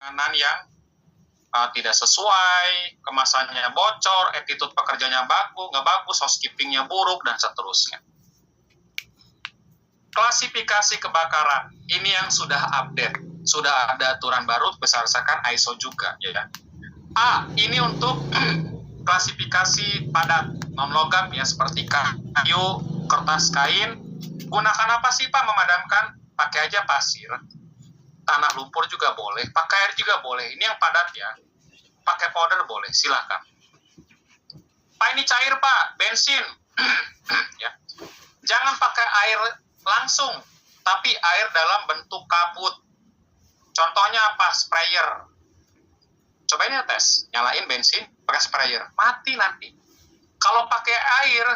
penanganan yang tidak sesuai, kemasannya bocor, attitude pekerjanya nggak bagus, housekeepingnya buruk, dan seterusnya. Klasifikasi kebakaran, ini yang sudah update, sudah ada aturan baru berdasarkan ISO juga, ya. A, ini untuk klasifikasi padat, non-logam ya, seperti kayu, kertas, kain. Gunakan apa sih Pak memadamkan? Pakai aja pasir, tanah lumpur juga boleh, pakai air juga boleh. Ini yang padat ya. Pakai powder boleh, silakan. Pak ini cair Pak, bensin. Ya. Jangan pakai air langsung, tapi air dalam bentuk kabut. Contohnya apa? Sprayer. Cobain ya tes, nyalain bensin, pakai sprayer, mati nanti. Kalau pakai air,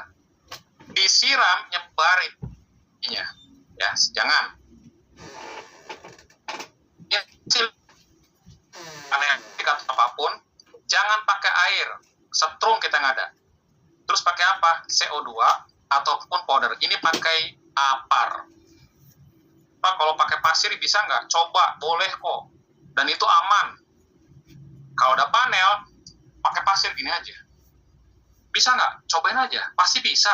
disiram, nyebarin. Ya, jangan. Ya, apapun, jangan pakai air, setrum kita nggak ada. Terus pakai apa? CO2 ataupun powder. Ini pakai apar. Pak, kalau pakai pasir bisa nggak? Coba, boleh kok. Dan itu aman. Kalau ada panel, pakai pasir gini aja. Bisa nggak? Cobain aja. Pasti bisa.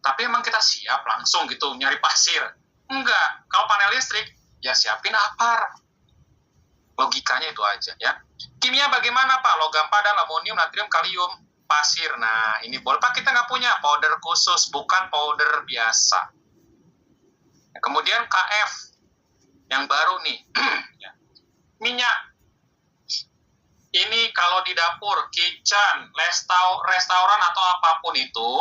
Tapi emang kita siap langsung gitu nyari pasir? Enggak. Kalau panel listrik, ya siapin apar. Logikanya itu aja ya. Kimia bagaimana Pak? Logam padat, amonium, natrium, kalium, pasir. Nah, ini boleh Pak, kita nggak punya powder khusus, bukan powder biasa. Kemudian KF yang baru nih. Minyak. Ini kalau di dapur, kitchen, restoran atau apapun itu,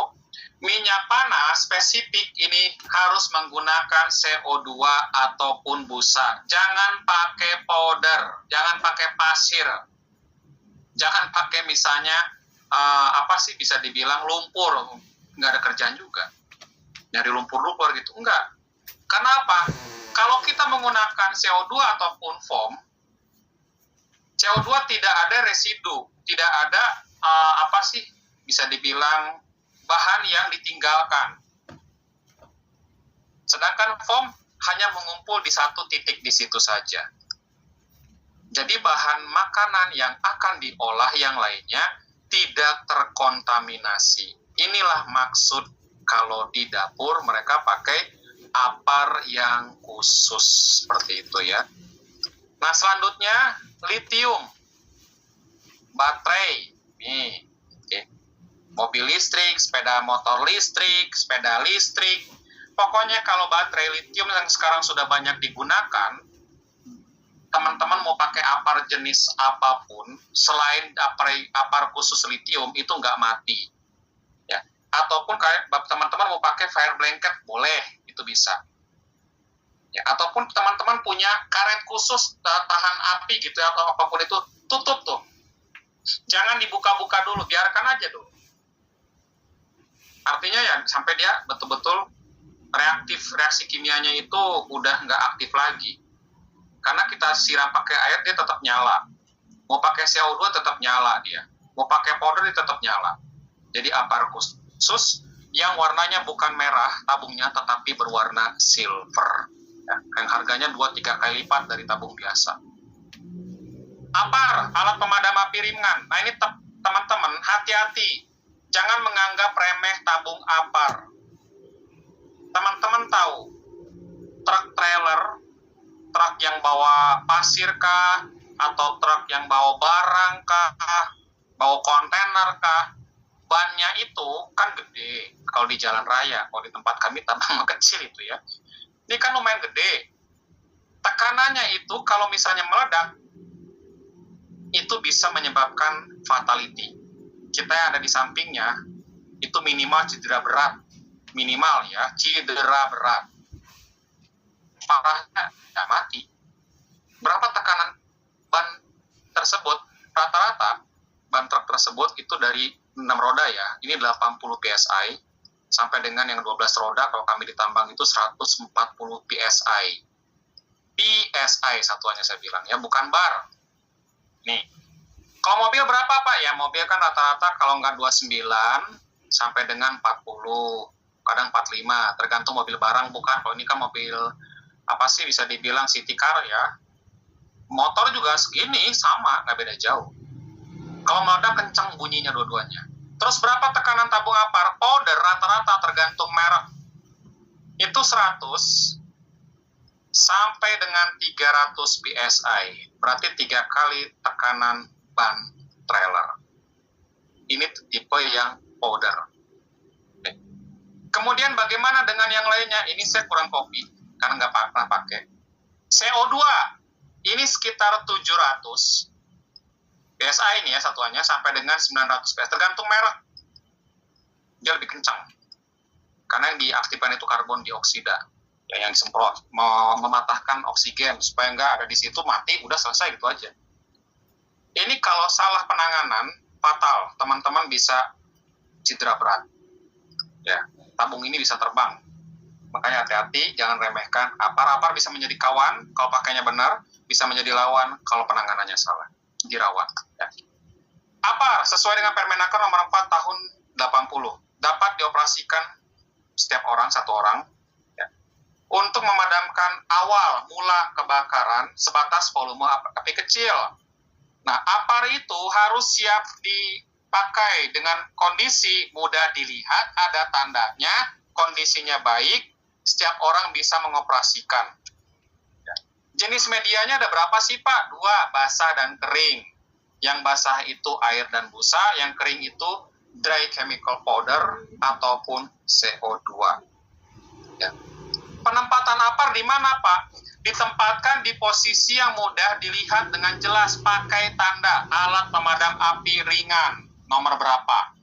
minyak panas spesifik ini harus menggunakan CO2 ataupun busa. Jangan pakai powder, jangan pakai pasir. Jangan pakai misalnya, bisa dibilang lumpur. Nggak ada kerjaan juga. Nyari lumpur-lumpur gitu, enggak. Kenapa? Kalau kita menggunakan CO2 ataupun foam, CO2 tidak ada residu, tidak ada bisa dibilang bahan yang ditinggalkan. Sedangkan foam hanya mengumpul di satu titik di situ saja. Jadi bahan makanan yang akan diolah yang lainnya tidak terkontaminasi. Inilah maksud kalau di dapur mereka pakai apar yang khusus seperti itu ya. Nah, selanjutnya litium, baterai, nih, mobil listrik, sepeda motor listrik, sepeda listrik. Pokoknya kalau baterai litium yang sekarang sudah banyak digunakan, teman-teman mau pakai apar jenis apapun, selain apar khusus litium itu nggak mati. Ya. Ataupun kayak teman-teman mau pakai fire blanket, boleh, itu bisa. Ya, ataupun teman-teman punya karet khusus tahan api gitu ya, atau apapun itu, tutup tuh. Jangan dibuka-buka dulu, biarkan aja dulu. Artinya ya sampai dia betul-betul reaksi kimianya itu udah nggak aktif lagi. Karena kita siram pakai air dia tetap nyala. Mau pakai CO2 tetap nyala dia. Mau pakai powder dia tetap nyala. Jadi apar khusus yang warnanya bukan merah tabungnya tetapi berwarna silver. Ya, yang harganya 2-3 kali lipat dari tabung biasa. Apar, alat pemadam api ringan. Nah ini teman-teman, hati-hati. Jangan menganggap remeh tabung apar. Teman-teman tahu, truk trailer, truk yang bawa pasir kah, atau truk yang bawa barang kah, bawa kontainer kah, bannya itu kan gede. Kalau di jalan raya, kalau di tempat kami tambah kecil itu ya. Ini kan lumayan gede. Tekanannya itu kalau misalnya meledak, itu bisa menyebabkan fatality. Kita yang ada di sampingnya, itu minimal cedera berat. Minimal ya, cedera berat. Parahnya, ya mati. Berapa tekanan ban tersebut? Rata-rata, ban truk tersebut itu dari 6 roda ya. Ini 80 PSI. Sampai dengan yang 12 roda, kalau kami ditambang itu 140 PSI. PSI satuannya saya bilang ya, bukan bar. Nih, kalau mobil berapa Pak? Ya mobil kan rata-rata kalau nggak 29 sampai dengan 40, kadang 45, tergantung mobil barang bukan. Kalau ini kan mobil bisa dibilang city car ya. Motor juga segini, sama, nggak beda jauh. Kalau meledak kencang bunyinya dua-duanya. Terus berapa tekanan tabung APAR? Powder rata-rata tergantung merek. Itu 100 sampai dengan 300 PSI. Berarti 3 kali tekanan ban trailer. Ini tipe yang powder. Kemudian bagaimana dengan yang lainnya? Ini saya kurang kopi, karena nggak pernah pakai. CO2, ini sekitar 700 PSI ini ya satuannya, sampai dengan 900 PSI, tergantung merek. Dia lebih kencang. Karena yang diaktifkan itu karbon dioksida. Ya, yang disemprot, mematahkan oksigen, supaya nggak ada di situ, mati, udah selesai gitu aja. Ini kalau salah penanganan, fatal. Teman-teman bisa cedera berat. Ya, tabung ini bisa terbang. Makanya hati-hati, jangan remehkan. APAR bisa menjadi kawan kalau pakainya benar, bisa menjadi lawan kalau penanganannya salah. Dirawat. Ya. APAR sesuai dengan Permenaker nomor 4 tahun 80 dapat dioperasikan setiap orang, satu orang, ya, untuk memadamkan awal mula kebakaran sebatas volume api kecil. Nah, APAR itu harus siap dipakai dengan kondisi mudah dilihat, ada tandanya, kondisinya baik, setiap orang bisa mengoperasikan. Jenis medianya ada berapa sih Pak? 2, basah dan kering. Yang basah itu air dan busa, yang kering itu dry chemical powder ataupun CO2. Ya. Penempatan APAR di mana Pak? Ditempatkan di posisi yang mudah dilihat dengan jelas, pakai tanda alat pemadam api ringan. Nomor berapa?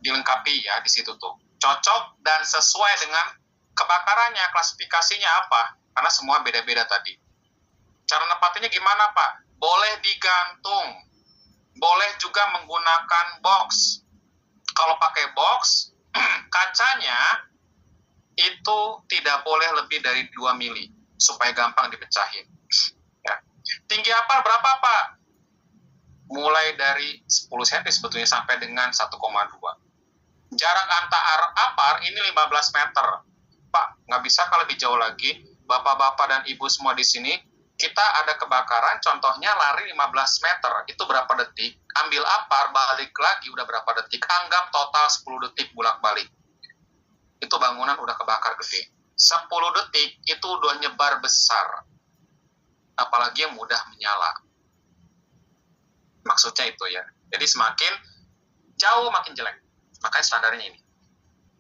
Dilengkapi ya di situ tuh. Cocok dan sesuai dengan kebakarannya, klasifikasinya apa? Karena semua beda-beda tadi. Cara nempatinnya gimana, Pak? Boleh digantung. Boleh juga menggunakan box. Kalau pakai box, kacanya itu tidak boleh lebih dari 2 mili, supaya gampang dipecahin. Ya. Tinggi APAR berapa, Pak? Mulai dari 10 cm sebetulnya sampai dengan 1,2. Jarak antar APAR ini 15 meter. Pak, nggak bisa kalau lebih jauh lagi? Bapak-bapak dan ibu semua di sini, kita ada kebakaran, contohnya lari 15 meter, itu berapa detik? Ambil APAR, balik lagi udah berapa detik? Anggap total 10 detik bolak-balik. Itu bangunan udah kebakar gede. 10 detik itu udah nyebar besar. Apalagi yang mudah menyala. Maksudnya itu ya. Jadi semakin jauh makin jelek. Makanya standarnya ini.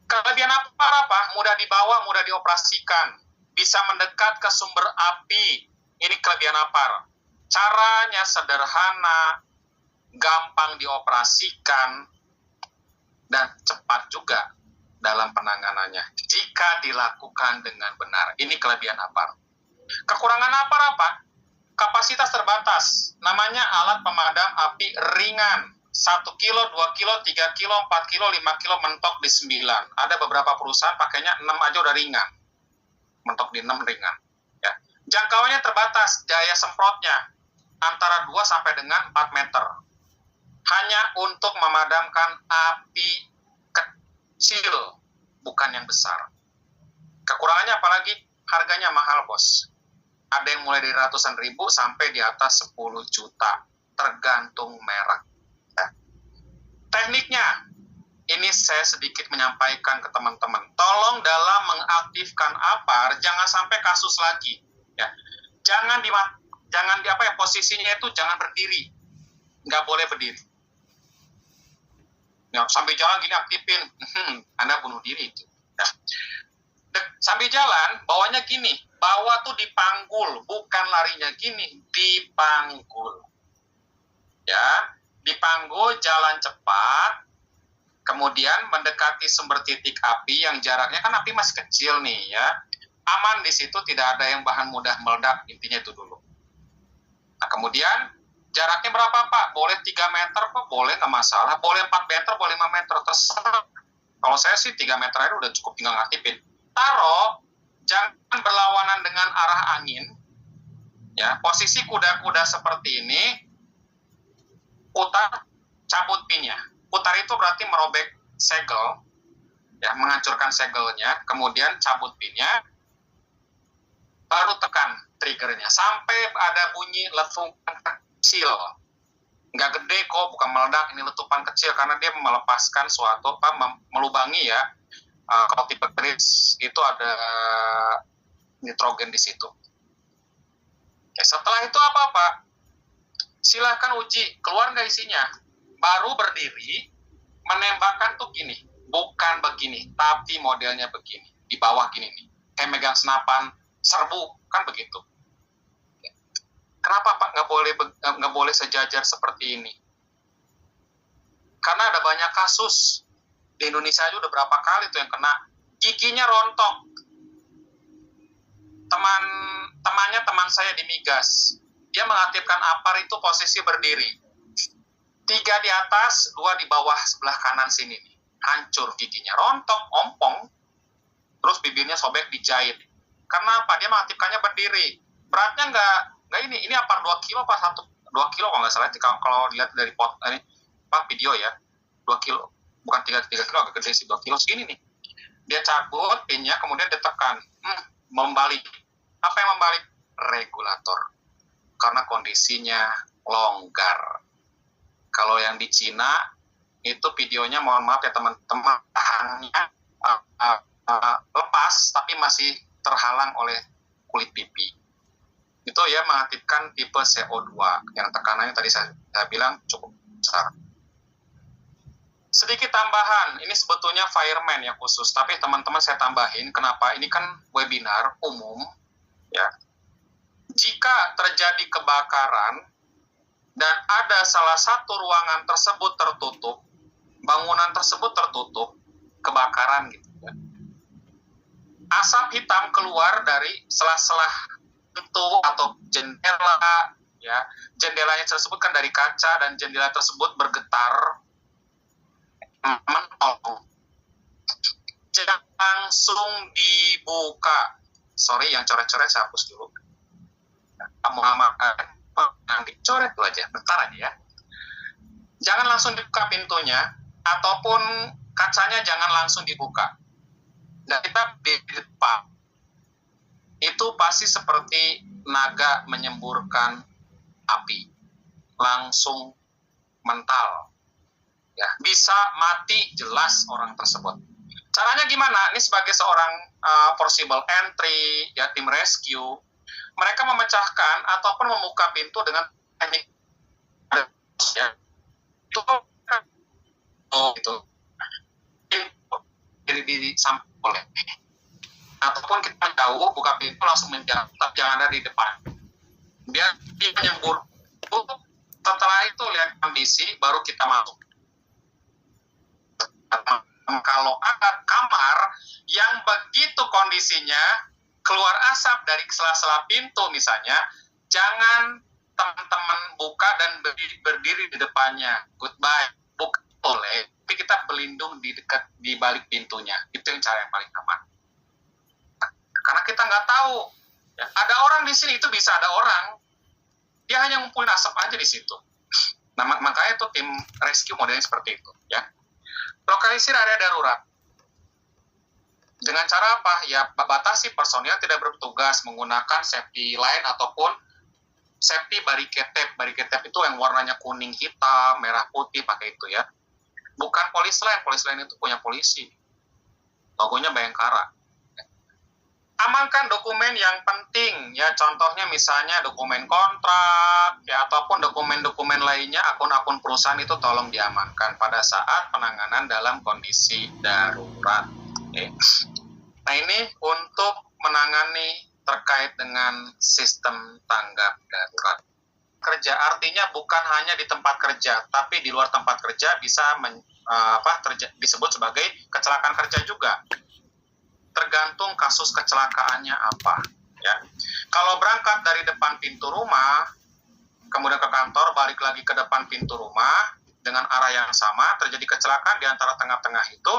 Kelebihan APAR apa? Mudah dibawa, mudah dioperasikan. Bisa mendekat ke sumber api. Ini kelebihan APAR. Caranya sederhana, gampang dioperasikan, dan cepat juga dalam penanganannya. Jika dilakukan dengan benar. Ini kelebihan APAR. Kekurangan APAR apa? Kapasitas terbatas. Namanya alat pemadam api ringan. 1 kilo, 2 kilo, 3 kilo, 4 kilo, 5 kilo mentok di 9. Ada beberapa perusahaan pakainya 6 aja udah ringan. Mentok di 6 ringan. Ya. Jangkauannya terbatas, daya semprotnya antara 2 sampai dengan 4 meter. Hanya untuk memadamkan api kecil, bukan yang besar. Kekurangannya apalagi? Harganya mahal, bos. Ada yang mulai dari ratusan ribu sampai di atas 10 juta. Tergantung merek. Ya. Tekniknya, ini saya sedikit menyampaikan ke teman-teman. Tolong dalam mengaktifkan APAR, jangan sampai kasus lagi. Ya. Jangan posisinya itu jangan berdiri. Nggak boleh berdiri. Ya, sambil jalan gini aktifin, Anda bunuh diri itu. Ya. Sambil jalan, bawanya gini. Bawa tuh dipanggul, bukan larinya gini, dipanggul. Ya, dipanggul, jalan cepat. Kemudian mendekati sumber titik api yang jaraknya kan api masih kecil nih ya. Aman di situ, tidak ada yang bahan mudah meledak, intinya itu dulu. Nah, kemudian jaraknya berapa Pak? Boleh 3 meter kok, boleh nggak masalah. Boleh 4 meter, boleh 5 meter, terserah. Kalau saya sih 3 meter aja udah cukup, tinggal ngaktifin. Taruh, jangan berlawanan dengan arah angin. Ya, posisi kuda-kuda seperti ini, putar, cabut pinnya. Putar itu berarti merobek segel, ya, menghancurkan segelnya, kemudian cabut pinnya, baru tekan triggernya sampai ada bunyi letupan kecil, nggak gede kok, bukan meledak, ini letupan kecil karena dia melepaskan suatu melubangi ya. Kalau tipe kris itu ada nitrogen di situ. Oke, setelah itu apa Pak? Silakan uji, keluar nggak isinya. Baru berdiri, menembakkan tuh gini, bukan begini, tapi modelnya begini, di bawah gini nih, kayak megang senapan serbu, kan begitu. Kenapa Pak nggak boleh sejajar seperti ini? Karena ada banyak kasus di Indonesia aja udah berapa kali tuh yang kena, giginya rontok. Teman saya di migas, dia mengaktifkan APAR itu posisi berdiri, 3 di atas, 2 di bawah sebelah kanan sini nih, hancur giginya, rontok, ompong, terus bibirnya sobek dijahit. Karena apa? Dia mengaktifkannya berdiri. Beratnya nggak ini APAR 2 kilo apa 2 kilo kalau nggak salah, kalau dilihat dari video ya, 2 kilo, bukan 3 kilo, agak gede sih, 2 kilo segini nih. Dia cabut pinnya, kemudian ditekan, membalik. Apa yang membalik? Regulator. Karena kondisinya longgar. Kalau yang di Cina, itu videonya, mohon maaf ya teman-teman, tahannya lepas, tapi masih terhalang oleh kulit pipi. Itu ya mengaktifkan tipe CO2, yang tekanannya tadi saya bilang cukup besar. Sedikit tambahan, ini sebetulnya fireman yang khusus, tapi teman-teman saya tambahin, kenapa? Ini kan webinar umum, ya. Jika terjadi kebakaran dan ada salah satu ruangan tersebut tertutup, bangunan tersebut tertutup, kebakaran gitu ya. Asap hitam keluar dari sela-sela pintu atau jendela, ya. Jendelanya tersebut kan dari kaca dan jendela tersebut bergetar, menolong. Jangan langsung dibuka. Sorry, yang coret-coret saya hapus dulu. Yang dicoret dulu aja, bentar aja ya. Jangan langsung dibuka pintunya, ataupun kacanya jangan langsung dibuka. Dan kita di depan, itu pasti seperti naga menyemburkan api. Langsung mental. Ya, bisa mati jelas orang tersebut. Caranya gimana? Ini sebagai seorang forcible entry, ya, tim rescue, mereka memecahkan ataupun membuka pintu dengan teknik, ya, itu di samping boleh, ataupun kita jauh buka pintu langsung menjalan, tapi jangan ada di depan. Biar dia yang buruk. Setelah itu lihat kondisi, baru kita masuk. Kalau ada kamar yang begitu kondisinya keluar asap dari sela-sela pintu misalnya, jangan teman-teman buka dan berdiri di depannya. Goodbye. Buka boleh, tapi kita berlindung di balik pintunya. Itu yang cara yang paling aman. Karena kita nggak tahu. Ya, ada orang di sini, itu bisa ada orang. Dia hanya ngumpulin asap aja di situ. Nah, makanya itu tim rescue modelnya seperti itu. Ya. Lokalisir area darurat. Dengan cara apa? Ya, batasi personil tidak bertugas menggunakan safety line ataupun safety barricade tape. Barricade tape itu yang warnanya kuning, hitam, merah, putih, pakai itu ya. Bukan police line. Police line itu punya polisi. Logonya Bayangkara. Amankan dokumen yang penting, ya, contohnya misalnya dokumen kontrak, ya, ataupun dokumen-dokumen lainnya, akun-akun perusahaan itu tolong diamankan pada saat penanganan dalam kondisi darurat. Okay. Nah, ini untuk menangani terkait dengan sistem tanggap darurat. Kerja artinya bukan hanya di tempat kerja, tapi di luar tempat kerja bisa disebut sebagai kecelakaan kerja juga. Tergantung kasus kecelakaannya apa, ya. Kalau berangkat dari depan pintu rumah, kemudian ke kantor, balik lagi ke depan pintu rumah dengan arah yang sama, terjadi kecelakaan di antara tengah-tengah itu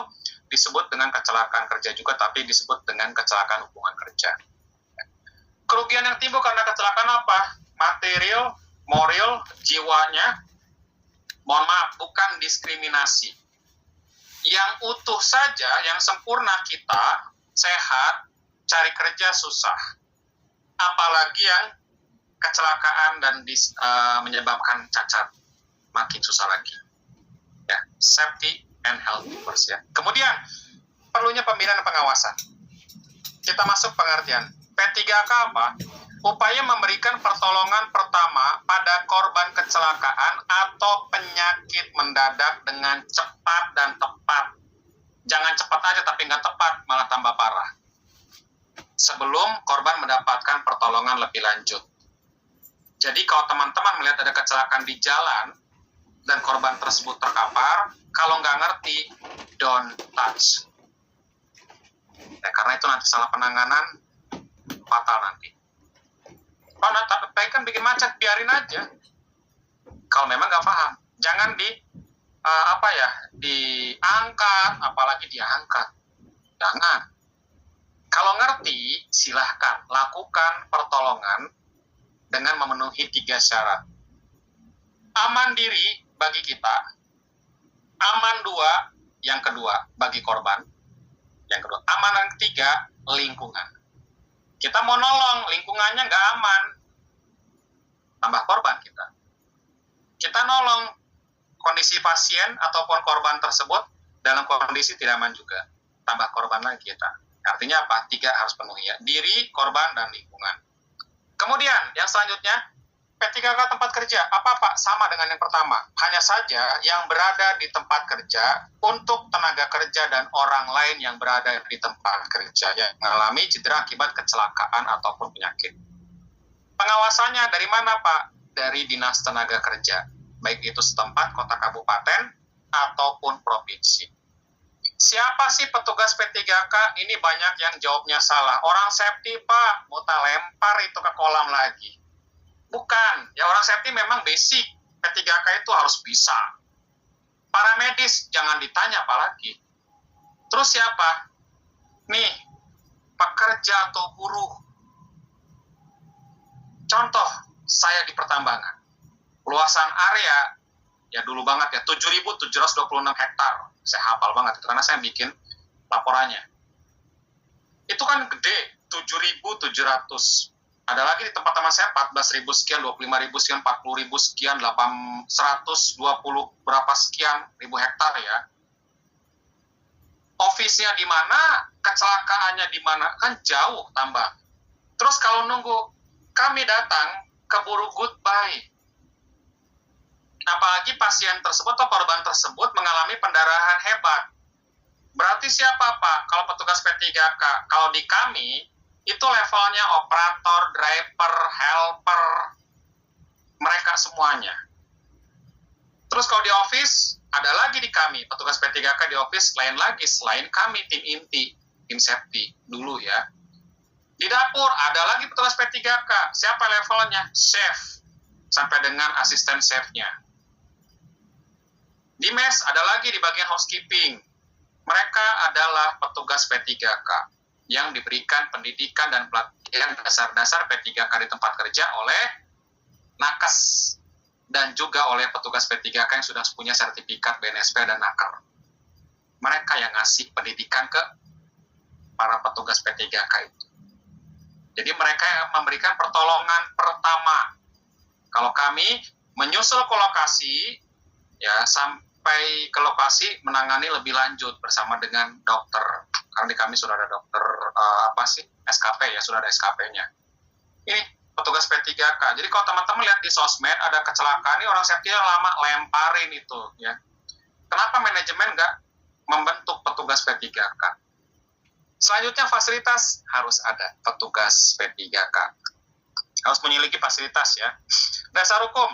disebut dengan kecelakaan kerja juga, tapi disebut dengan kecelakaan hubungan kerja. Kerugian yang timbul karena kecelakaan apa? Material, moral, jiwanya. Mohon maaf, bukan diskriminasi. Yang utuh saja, yang sempurna kita, sehat, cari kerja susah. apalagi yang kecelakaan dan menyebabkan cacat, makin susah lagi. Ya, safety and health first ya. Kemudian perlunya pembinaan dan pengawasan. Kita masuk pengertian. P3K apa? Upaya memberikan pertolongan pertama pada korban kecelakaan atau penyakit mendadak dengan cepat dan tepat. Jangan cepat aja tapi nggak tepat, malah tambah parah. Sebelum korban mendapatkan pertolongan lebih lanjut. Jadi kalau teman-teman melihat ada kecelakaan di jalan dan korban tersebut terkapar, kalau nggak ngerti, don't touch. Ya, karena itu nanti salah penanganan, fatal nanti. Kalau tapi kan bikin macet, biarin aja. Kalau memang nggak paham, jangan diangkat, apalagi diangkat. Jangan. Kalau ngerti, silahkan lakukan pertolongan dengan memenuhi 3 syarat. Aman diri bagi kita, aman 2, yang kedua bagi korban, yang kedua aman yang ketiga lingkungan. Kita mau nolong, lingkungannya nggak aman, tambah korban kita. Kita nolong kondisi pasien ataupun korban tersebut dalam kondisi tidak aman juga, tambah korban lagi kita. Artinya apa? 3 harus penuhi ya, diri, korban, dan lingkungan. Kemudian yang selanjutnya, P3K tempat kerja, apa-apa sama dengan yang pertama. Hanya saja yang berada di tempat kerja untuk tenaga kerja dan orang lain yang berada di tempat kerja yang mengalami cedera akibat kecelakaan ataupun penyakit. Pengawasannya dari mana, Pak? Dari Dinas Tenaga Kerja, baik itu setempat, kota, kabupaten, ataupun provinsi. Siapa sih petugas P3K? Ini banyak yang jawabnya salah. Orang safety, Pak, muta lempar itu ke kolam lagi. Bukan, ya orang safety memang basic, P3K itu harus bisa. Paramedis, jangan ditanya apalagi. Terus siapa? Nih, pekerja atau buruh. Contoh, saya di pertambangan. Luasan area, ya dulu banget ya, 7.726 hektar. Saya hafal banget itu, karena saya bikin laporannya. Itu kan gede, 7.700. Ada lagi di tempat teman saya 14.000 sekian, 25.000 sekian, 40.000 sekian, 120 berapa sekian ribu hektar ya. Office-nya di mana, kecelakaannya di mana, kan jauh tambah. Terus kalau nunggu kami datang, keburu goodbye. Apalagi pasien tersebut atau korban tersebut mengalami pendarahan hebat. Berarti siapa, Pak? Kalau petugas P3K, kalau di kami, itu levelnya operator, driver, helper, mereka semuanya. Terus kalau di office, ada lagi di kami, petugas P3K di office, lain lagi, selain kami, tim inti, tim safety, dulu ya. Di dapur, ada lagi petugas P3K, siapa levelnya? Chef, sampai dengan asisten chefnya. Di mes, ada lagi di bagian housekeeping, mereka adalah petugas P3K. Yang diberikan pendidikan dan pelatihan dasar-dasar P3K di tempat kerja oleh nakes dan juga oleh petugas P3K yang sudah punya sertifikat BNSP dan NAKER. Mereka yang ngasih pendidikan ke para petugas P3K itu. Jadi mereka yang memberikan pertolongan pertama. Kalau kami menyusul ke lokasi, ya sampai ke lokasi menangani lebih lanjut bersama dengan dokter. Karena di kami sudah ada dokter SKP ya, sudah ada SKP-nya. Ini petugas P3K. Jadi kalau teman-teman lihat di sosmed ada kecelakaan, ini orang safety lama lemparin itu ya. Kenapa manajemen nggak membentuk petugas P3K? Selanjutnya fasilitas harus ada petugas P3K. Harus memiliki fasilitas ya. Dasar hukum.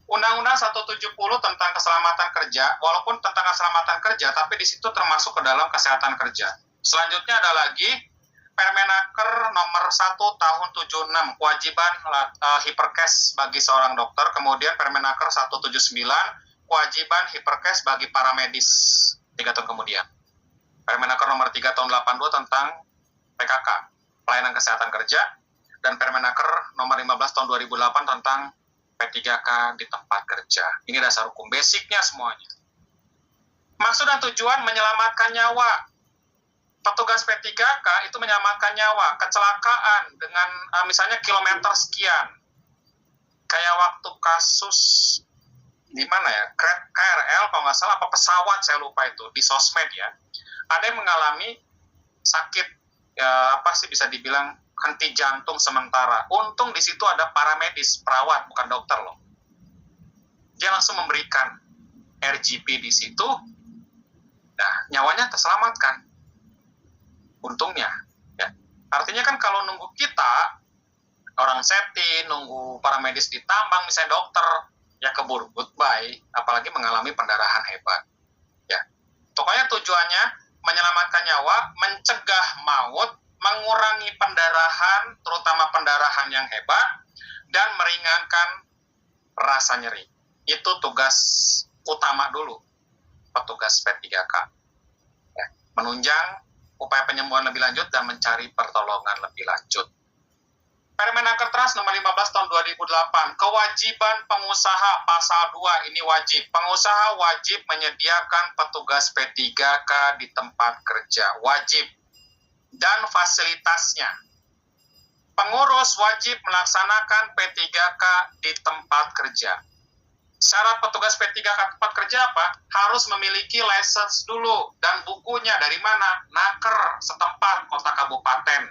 Undang-Undang 170 tentang keselamatan kerja, walaupun tentang keselamatan kerja, tapi di situ termasuk ke dalam kesehatan kerja. Selanjutnya ada lagi Permenaker nomor 1 tahun 76, kewajiban hiperkes bagi seorang dokter. Kemudian Permenaker 179, kewajiban hiperkes bagi paramedis 3 tahun kemudian. Permenaker nomor 3 tahun 82 tentang PKK, pelayanan kesehatan kerja. Dan Permenaker nomor 15 tahun 2008 tentang P3K di tempat kerja. Ini dasar hukum, basicnya semuanya. Maksud dan tujuan menyelamatkan nyawa. Petugas P3K itu menyelamatkan nyawa, kecelakaan dengan misalnya kilometer sekian. Kayak waktu kasus di mana ya, KRL kalau nggak salah, apa pesawat saya lupa itu, di sosmed ya. Ada yang mengalami sakit, ya apa sih bisa dibilang henti jantung sementara. Untung di situ ada paramedis, perawat, bukan dokter loh. Dia langsung memberikan RGP di situ, nah nyawanya terselamatkan. Untungnya, ya. Artinya kan kalau nunggu kita, orang safety, nunggu paramedis ditambang, misalnya dokter, ya keburu goodbye, apalagi mengalami pendarahan hebat. Ya, pokoknya tujuannya menyelamatkan nyawa, mencegah maut, mengurangi pendarahan, terutama pendarahan yang hebat, dan meringankan rasa nyeri. Itu tugas utama dulu petugas P3K. Ya, menunjang upaya penyembuhan lebih lanjut dan mencari pertolongan lebih lanjut. Permenaker Trans nomor 15 tahun 2008, kewajiban pengusaha pasal 2 ini wajib. Pengusaha wajib menyediakan petugas P3K di tempat kerja, wajib. Dan fasilitasnya. Pengurus wajib melaksanakan P3K di tempat kerja. Syarat petugas P3K tempat kerja apa? Harus memiliki license dulu. Dan bukunya dari mana? Naker setempat kota kabupaten.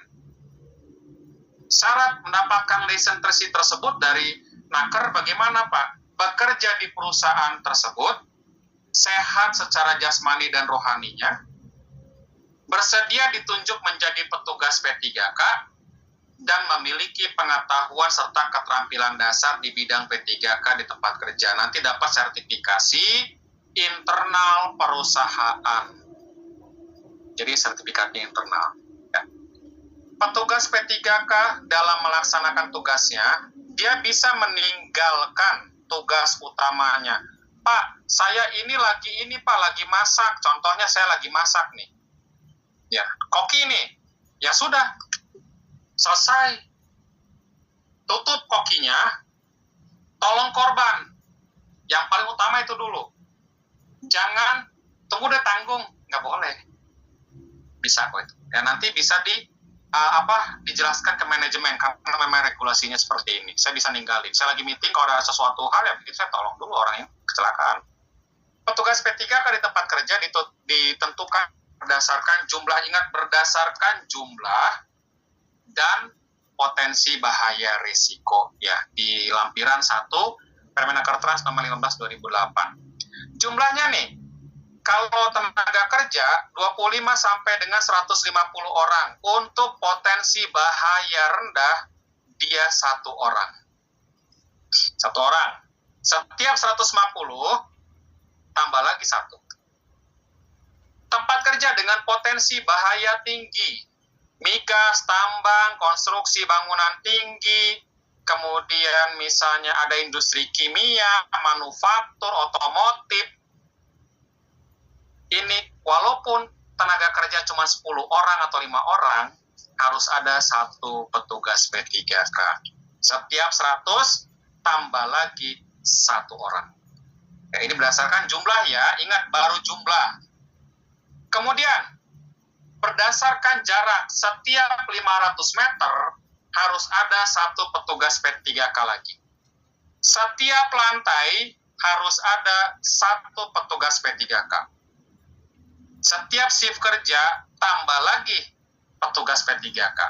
Syarat mendapatkan lisensi tersebut dari Naker bagaimana Pak? Bekerja di perusahaan tersebut, sehat secara jasmani dan rohaninya, bersedia ditunjuk menjadi petugas P3K, dan memiliki pengetahuan serta keterampilan dasar di bidang P3K di tempat kerja. Nanti dapat sertifikasi internal perusahaan. Jadi sertifikatnya internal. Ya. Petugas P3K dalam melaksanakan tugasnya, dia bisa meninggalkan tugas utamanya. Pak, saya Pak, lagi masak. Contohnya saya lagi masak nih. Ya, koki nih. Ya sudah, selesai. Tutup kokinya, tolong korban. Yang paling utama itu dulu. Jangan, tunggu deh tanggung. Nggak boleh. Bisa kok itu. Ya, nanti bisa dijelaskan ke manajemen karena memang regulasinya seperti ini. Saya bisa ninggalin. Saya lagi meeting, kalau ada sesuatu hal ya saya tolong dulu orang yang kecelakaan. Petugas P3K di tempat kerja ditentukan berdasarkan jumlah dan potensi bahaya risiko ya di lampiran 1 Permenaker Trans nomor 15 2008. Jumlahnya nih, kalau tenaga kerja 25 sampai dengan 150 orang. Untuk potensi bahaya rendah, dia 1 orang. 1 orang. Setiap 150, tambah lagi 1. Tempat kerja dengan potensi bahaya tinggi. Migas, tambang, konstruksi bangunan tinggi, kemudian misalnya ada industri kimia, manufaktur, otomotif. Ini walaupun tenaga kerja cuma 10 orang atau 5 orang, harus ada 1 petugas P3K. Setiap 100 tambah lagi 1 orang. Ya, ini berdasarkan jumlah ya, ingat baru jumlah. Kemudian berdasarkan jarak setiap 500 meter harus ada 1 petugas P3K lagi. Setiap lantai harus ada 1 petugas P3K. Setiap shift kerja tambah lagi petugas P3K.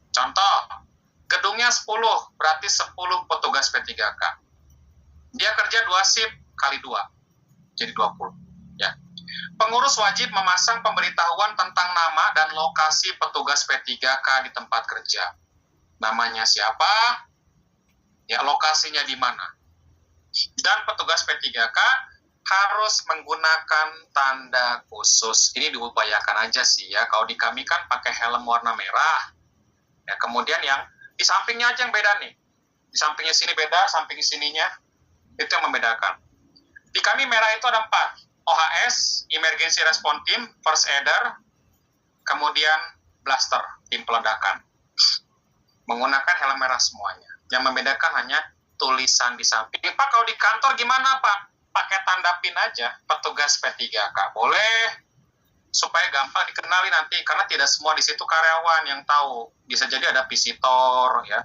Contoh, gedungnya 10, berarti 10 petugas P3K. Dia kerja 2 shift kali 2, jadi 20. Ya. Pengurus wajib memasang pemberitahuan tentang nama dan lokasi petugas P3K di tempat kerja. Namanya siapa? Ya, lokasinya di mana? Dan petugas P3K harus menggunakan tanda khusus. Ini diupayakan aja sih ya. Kalau di kami kan pakai helm warna merah. Ya, kemudian yang di sampingnya aja yang beda nih. Di sampingnya sini beda, samping sininya itu yang membedakan. Di kami merah itu ada 4. OHS, Emergency Response Team, First Aider, kemudian Blaster, tim peledakan. Menggunakan helm merah semuanya. Yang membedakan hanya tulisan di samping. Pak, kalau di kantor gimana Pak? Pakai tanda PIN aja, petugas P3K. Boleh. supaya gampang dikenali nanti, karena tidak semua di situ karyawan yang tahu, bisa jadi ada visitor ya.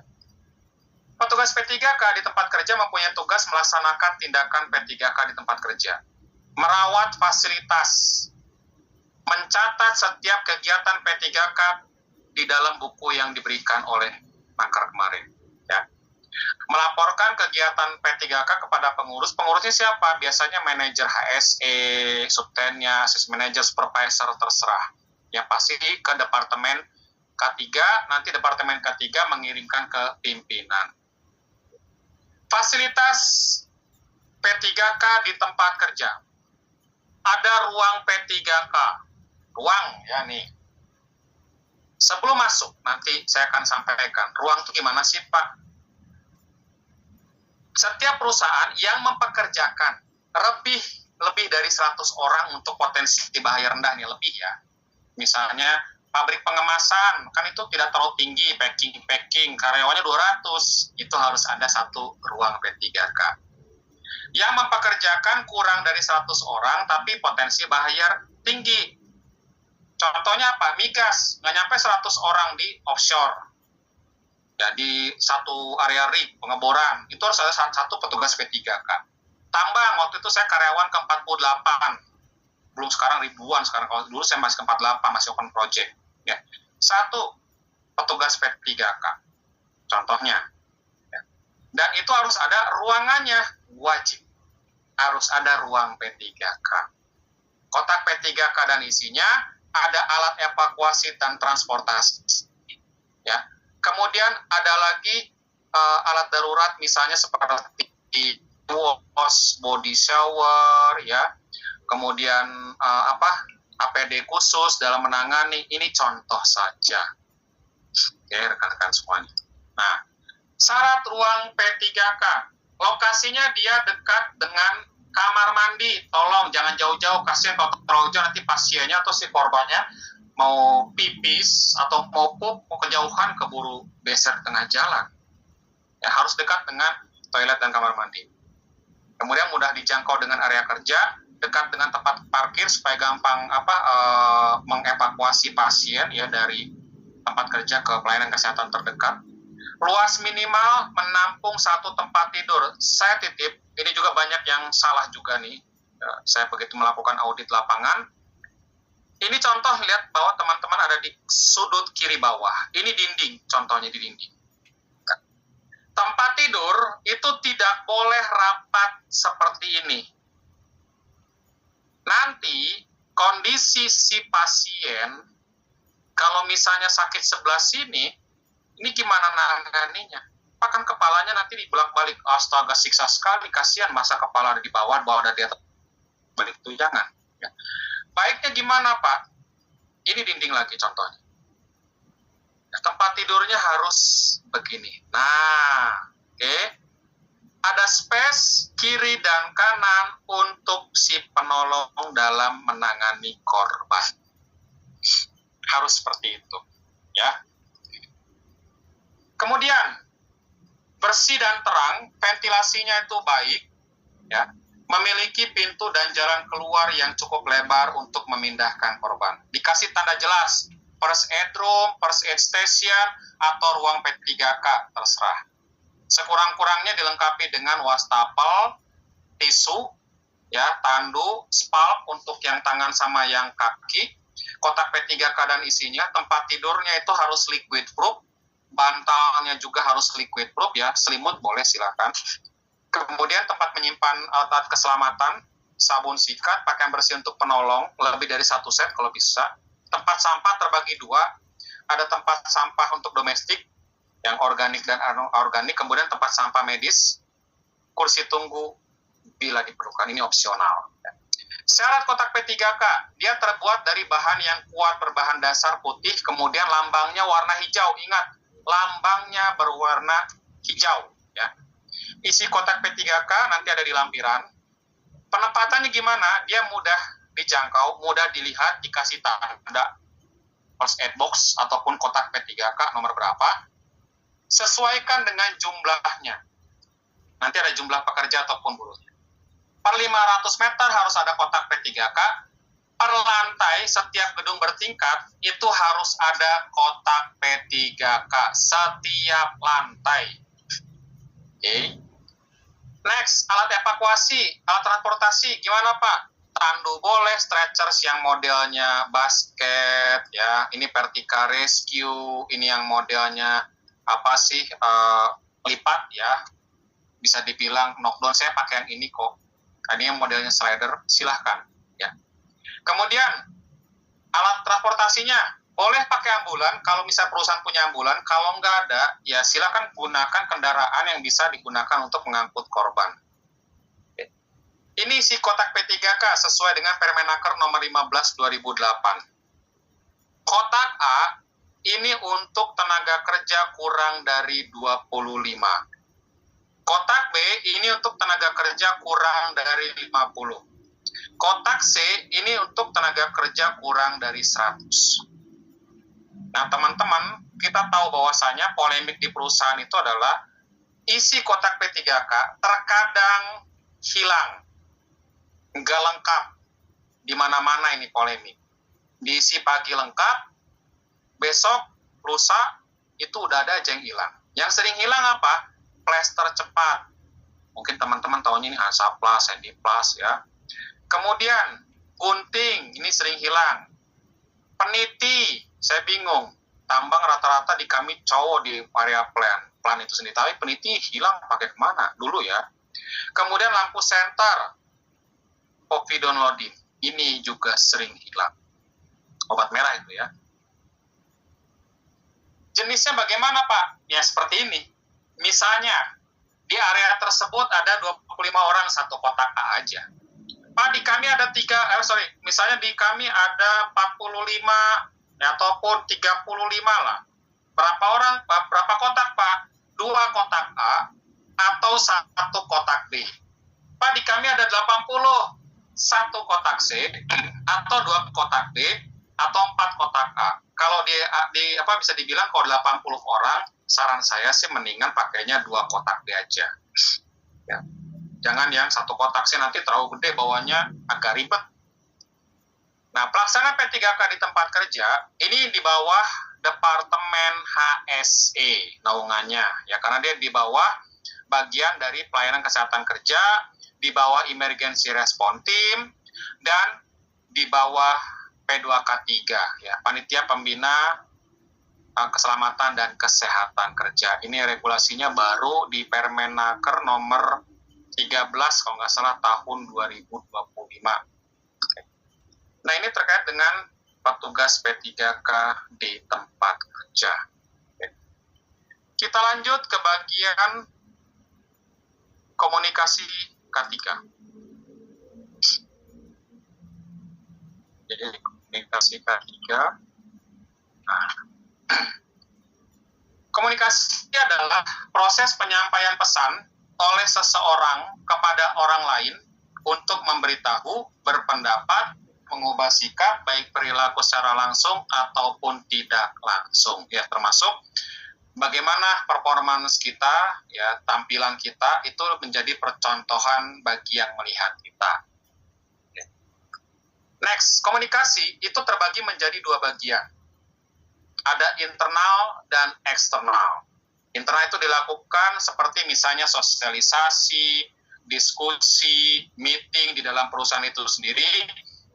Petugas P3K di tempat kerja mempunyai tugas melaksanakan tindakan P3K di tempat kerja, merawat fasilitas, mencatat setiap kegiatan P3K di dalam buku yang diberikan oleh Nakar kemarin ya. Melaporkan kegiatan P3K kepada pengurus. Pengurusnya siapa? Biasanya manajer HSE, subtennya, assistant manager, supervisor, terserah. Yang pasti ke departemen K3, nanti departemen K3 mengirimkan ke pimpinan. Fasilitas P3K di tempat kerja. Ada ruang P3K. Ruang ya nih. Sebelum masuk, nanti saya akan sampaikan. Ruang itu gimana sih Pak? Setiap perusahaan yang mempekerjakan lebih dari 100 orang untuk potensi bahaya rendah nih, lebih ya. Misalnya pabrik pengemasan, kan itu tidak terlalu tinggi, packing, karyawannya 200, itu harus ada satu ruang P3K. Yang mempekerjakan kurang dari 100 orang, tapi potensi bahaya tinggi. Contohnya apa? Migas, nggak nyampe 100 orang di offshore. Jadi satu area rig, pengeboran, itu harus ada satu petugas P3K. Tambang, waktu itu saya karyawan ke 48. Belum sekarang ribuan, sekarang kalau dulu saya masih ke 48, masih open project. Ya. Satu petugas P3K, contohnya. Ya. Dan itu harus ada ruangannya, wajib. Harus ada ruang P3K. Kotak P3K dan isinya ada alat evakuasi dan transportasi. Ya. Kemudian ada lagi alat darurat, misalnya seperti wash, body shower, ya. Kemudian APD khusus dalam menangani. Ini contoh saja. Oke, rekan-rekan semuanya. Nah, syarat ruang P3K. Lokasinya dia dekat dengan kamar mandi. Tolong jangan jauh-jauh, kasihan kalau terlalu jauh nanti pasiennya atau si korbannya mau pipis atau mau pup, mau kejauhan keburu beser tengah jalan. Ya, harus dekat dengan toilet dan kamar mandi. Kemudian mudah dijangkau dengan area kerja, dekat dengan tempat parkir supaya gampang mengevakuasi pasien ya dari tempat kerja ke pelayanan kesehatan terdekat. Luas minimal menampung satu tempat tidur. Saya titip, ini juga banyak yang salah juga nih. Ya, saya begitu melakukan audit lapangan, ini contoh, lihat bahwa teman-teman ada di sudut kiri bawah. Ini dinding, contohnya di dinding. Tempat tidur itu tidak boleh rapat seperti ini. Nanti kondisi si pasien, kalau misalnya sakit sebelah sini, ini gimana nanganinya? Bahkan kepalanya nanti dibolak-balik. Astaga, siksa sekali, kasihan, masa kepala ada di bawah ada di atas. Balik itu jangan. Ya. Baiknya gimana Pak? Ini dinding lagi contohnya. Tempat tidurnya harus begini. Nah, oke. Ada space kiri dan kanan untuk si penolong dalam menangani korban. Harus seperti itu. Ya. Kemudian, bersih dan terang, ventilasinya itu baik. Ya. Memiliki pintu dan jalan keluar yang cukup lebar untuk memindahkan korban. Dikasih tanda jelas, first aid room, first aid station, atau ruang P3K, terserah. Sekurang-kurangnya dilengkapi dengan wastafel, tisu, ya, tandu, spalk untuk yang tangan sama yang kaki, kotak P3K dan isinya, tempat tidurnya itu harus liquid proof, bantalnya juga harus liquid proof ya, selimut boleh silakan. Kemudian tempat menyimpan alat keselamatan, sabun sikat, pakaian bersih untuk penolong, lebih dari 1 set kalau bisa. Tempat sampah terbagi 2, ada tempat sampah untuk domestik, yang organik dan anorganik, kemudian tempat sampah medis, kursi tunggu bila diperlukan, ini opsional. Syarat kotak P3K, dia terbuat dari bahan yang kuat berbahan dasar putih, kemudian lambangnya warna hijau, ingat, lambangnya berwarna hijau, ya. Isi kotak P3K nanti ada di lampiran. Penempatannya gimana? Dia mudah dijangkau, mudah dilihat, dikasih tanda first aid box ataupun kotak P3K nomor berapa. Sesuaikan dengan jumlahnya. Nanti ada jumlah pekerja ataupun buruhnya. Per 500 meter harus ada kotak P3K. per lantai setiap gedung bertingkat itu harus ada kotak P3K setiap lantai. Oke. Next, alat evakuasi, alat transportasi, gimana Pak? Tandu boleh, stretchers yang modelnya basket, ya. Ini vertical rescue, ini yang modelnya apa sih? Lipat ya. Bisa dibilang knockdown, saya pakai yang ini kok. Ini yang modelnya slider, silahkan ya. Kemudian alat transportasinya boleh pakai ambulan kalau misal perusahaan punya ambulan, kalau nggak ada ya silakan gunakan kendaraan yang bisa digunakan untuk mengangkut korban. Ini si kotak P3K sesuai dengan Permenaker nomor 15 2008. Kotak A ini untuk tenaga kerja kurang dari 25. Kotak B ini untuk tenaga kerja kurang dari 50. Kotak C ini untuk tenaga kerja kurang dari 100. Nah, teman-teman, kita tahu bahwasanya polemik di perusahaan itu adalah isi kotak P3K terkadang hilang, nggak lengkap. Di mana-mana ini polemik. Diisi pagi lengkap, besok, lusa, itu udah ada aja yang hilang. Yang sering hilang apa? Plester cepat. Mungkin teman-teman tahunya ini Hansaplast, Handyplast ya. Kemudian, gunting, ini sering hilang. Peniti, saya bingung. Tambang rata-rata di kami cowok di area plan itu sendiri. Tapi peniti hilang pakai kemana? Dulu ya. Kemudian lampu senter, povidone, ini juga sering hilang. Obat merah itu ya. Jenisnya bagaimana Pak? Ya seperti ini. Misalnya, di area tersebut ada 25 orang satu kotak A aja. Pak, di kami ada misalnya di kami ada 45 ya, ataupun 35 lah. Berapa kotak Pak? 2 kotak A atau 1 kotak B. Pak, di kami ada 80, 1 kotak C atau 2 kotak B atau 4 kotak A. Kalau bisa dibilang kalau 80 orang, saran saya sih mendingan pakainya 2 kotak B aja. Ya. Jangan yang 1 kotak C nanti terlalu gede bawahnya agak ribet. Nah, pelaksana P3K di tempat kerja ini di bawah Departemen HSE naungannya ya, karena dia di bawah bagian dari pelayanan kesehatan kerja, di bawah emergency response team, dan di bawah P2K3 ya, panitia pembina keselamatan dan kesehatan kerja. Ini regulasinya baru di Permenaker nomor 13 kalau nggak salah tahun 2025. Nah, ini terkait dengan petugas P3K di tempat kerja. Kita lanjut ke bagian komunikasi K3. Jadi komunikasi K3. Nah, komunikasi adalah proses penyampaian pesan oleh seseorang kepada orang lain untuk memberitahu, berpendapat, mengubah sikap, baik perilaku secara langsung ataupun tidak langsung. Ya, termasuk bagaimana performance kita, ya, tampilan kita itu menjadi percontohan bagi yang melihat kita. Next, komunikasi itu terbagi menjadi 2 bagian. Ada internal dan eksternal. Internal itu dilakukan seperti misalnya sosialisasi, diskusi, meeting di dalam perusahaan itu sendiri.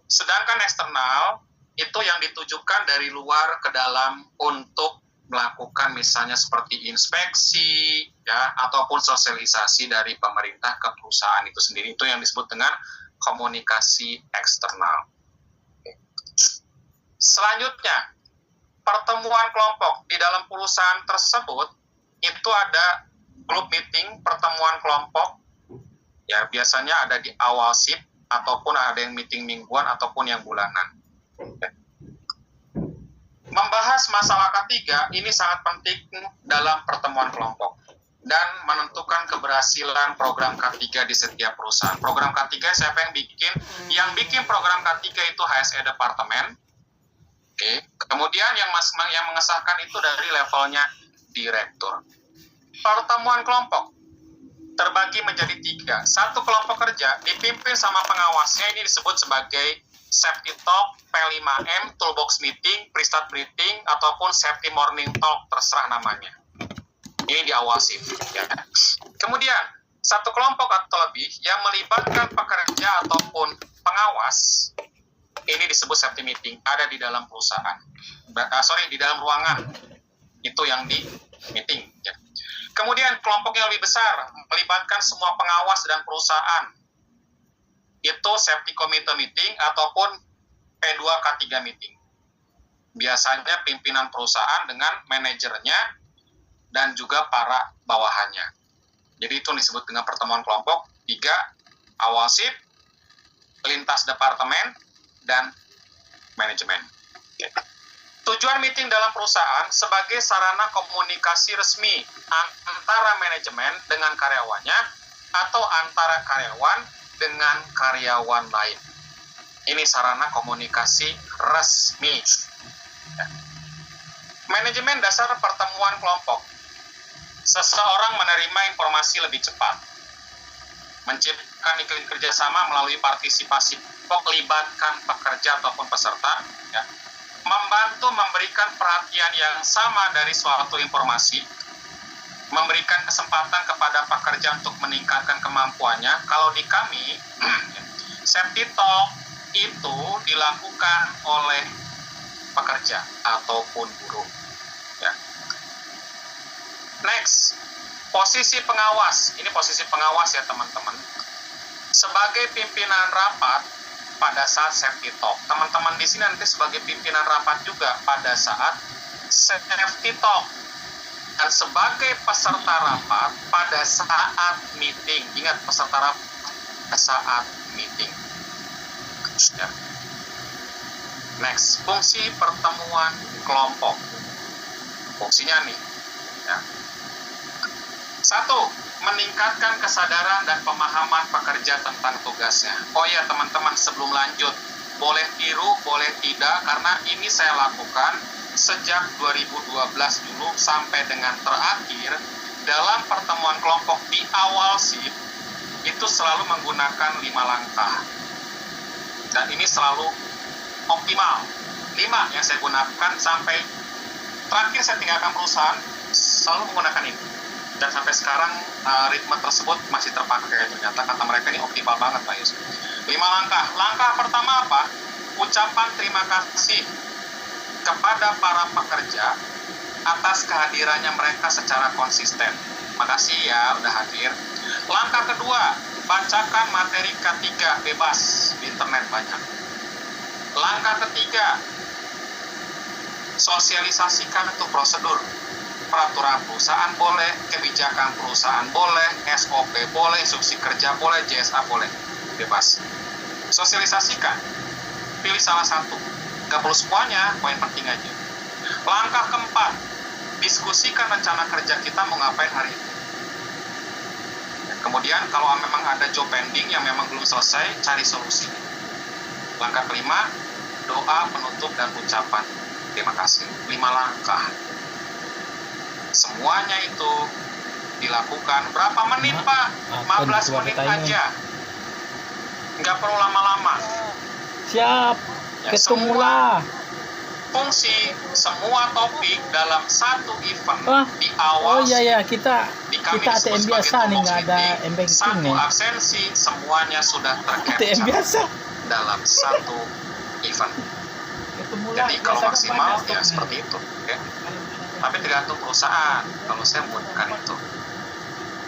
Sedangkan eksternal itu yang ditujukan dari luar ke dalam untuk melakukan misalnya seperti inspeksi ya, ataupun sosialisasi dari pemerintah ke perusahaan itu sendiri. Itu yang disebut dengan komunikasi eksternal. Selanjutnya, pertemuan kelompok di dalam perusahaan tersebut itu ada group meeting, pertemuan kelompok ya, biasanya ada di awal shift ataupun ada yang meeting mingguan ataupun yang bulanan. Membahas masalah K3 ini sangat penting dalam pertemuan kelompok dan menentukan keberhasilan program K3 di setiap perusahaan. Program K3 siapa yang bikin? Yang bikin program K3 itu HSE departemen. Oke. Kemudian yang mengesahkan itu dari levelnya direktur. Pertemuan kelompok terbagi menjadi 3. 1 kelompok kerja dipimpin sama pengawasnya, ini disebut sebagai safety talk, P5M, toolbox meeting, pre-start meeting, ataupun safety morning talk, terserah namanya. Ini di awal shift. Ya. Kemudian, satu kelompok atau lebih yang melibatkan pekerja ataupun pengawas, ini disebut safety meeting, ada di dalam perusahaan. Di dalam ruangan. Itu yang di meeting. Ya. Kemudian, kelompok yang lebih besar, melibatkan semua pengawas dan perusahaan. Itu safety committee meeting ataupun P2K3 meeting. Biasanya pimpinan perusahaan dengan manajernya dan juga para bawahannya. Jadi itu disebut dengan pertemuan kelompok. 3, awal shift, lintas departemen, dan manajemen. Okay. Tujuan meeting dalam perusahaan sebagai sarana komunikasi resmi antara manajemen dengan karyawannya atau antara karyawan dengan karyawan lain. Ini sarana komunikasi resmi. Ya. Manajemen dasar pertemuan kelompok. Seseorang menerima informasi lebih cepat. Menciptakan iklim kerjasama melalui partisipasi, melibatkan pekerja ataupun peserta. Ya. Membantu memberikan perhatian yang sama dari suatu informasi, memberikan kesempatan kepada pekerja untuk meningkatkan kemampuannya. Kalau di kami, safety talk itu dilakukan oleh pekerja ataupun buruh. Ya. Next, posisi pengawas. Ini posisi pengawas ya teman-teman. Sebagai pimpinan rapat, pada saat safety talk. Teman-teman di sini nanti sebagai pimpinan rapat juga pada saat safety talk. Dan sebagai peserta rapat pada saat meeting. Ingat, peserta rapat pada saat meeting. Ya. Next, fungsi pertemuan kelompok. Fungsinya nih. Ya. 1. Meningkatkan kesadaran dan pemahaman pekerja tentang tugasnya. Oh ya teman-teman, sebelum lanjut, boleh tiru, boleh tidak, karena ini saya lakukan sejak 2012 dulu sampai dengan terakhir dalam pertemuan kelompok di awal shift itu selalu menggunakan 5 langkah. Dan ini selalu optimal. 5 yang saya gunakan sampai terakhir saya tinggalkan perusahaan selalu menggunakan ini. Dan sampai sekarang ritme tersebut masih terpakai. Ternyata kata mereka ini optimal banget Pak Yus. 5 langkah. Langkah pertama apa? Ucapan terima kasih kepada para pekerja atas kehadirannya mereka secara konsisten. Makasih ya udah hadir. Langkah kedua, bacakan materi K3 bebas di internet banyak. Langkah ketiga, sosialisasikan untuk prosedur. Peraturan perusahaan boleh, kebijakan perusahaan boleh, SOP boleh, instruksi kerja boleh, JSA boleh, bebas. Sosialisasikan, pilih salah satu, gak perlu semuanya, poin penting aja. Langkah keempat, diskusikan rencana kerja kita mau ngapain hari ini. Kemudian kalau memang ada job pending yang memang belum selesai, cari solusi. Langkah kelima, doa, penutup, dan ucapan terima kasih. 5 langkah. Semuanya itu dilakukan berapa menit Pak? 15 menit aja. Nggak perlu lama-lama. Siap. Ya, ketemulah. Fungsi semua topik dalam satu event di awal. Oh iya kita ATM biasa nih, nggak ada banking satu nih. absensi semuanya sudah ATM biasa dalam satu event. Ketemulah. Jadi kalau maksimal ya seperti itu. Okay? Tapi tergantung perusahaan, kalau saya menggunakan itu.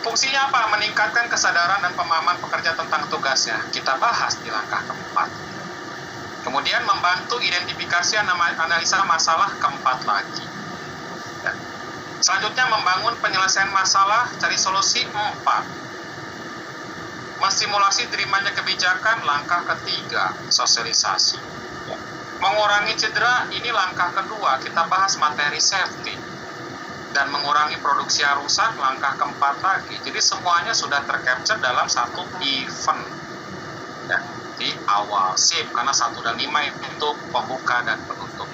Fungsinya apa? Meningkatkan kesadaran dan pemahaman pekerja tentang tugasnya. Kita bahas di langkah keempat. Kemudian membantu identifikasi dan analisa masalah keempat lagi. Ya. Selanjutnya membangun penyelesaian masalah, cari solusi 4. Mensimulasi terimanya kebijakan, langkah ketiga, sosialisasi. Ya. Mengurangi cedera, ini langkah kedua, kita bahas materi safety. Dan mengurangi produksi yang rusak, langkah keempat lagi. Jadi semuanya sudah tercapture dalam satu event. Ya, di awal shift, karena 1 dan 5 itu pembuka dan penutup.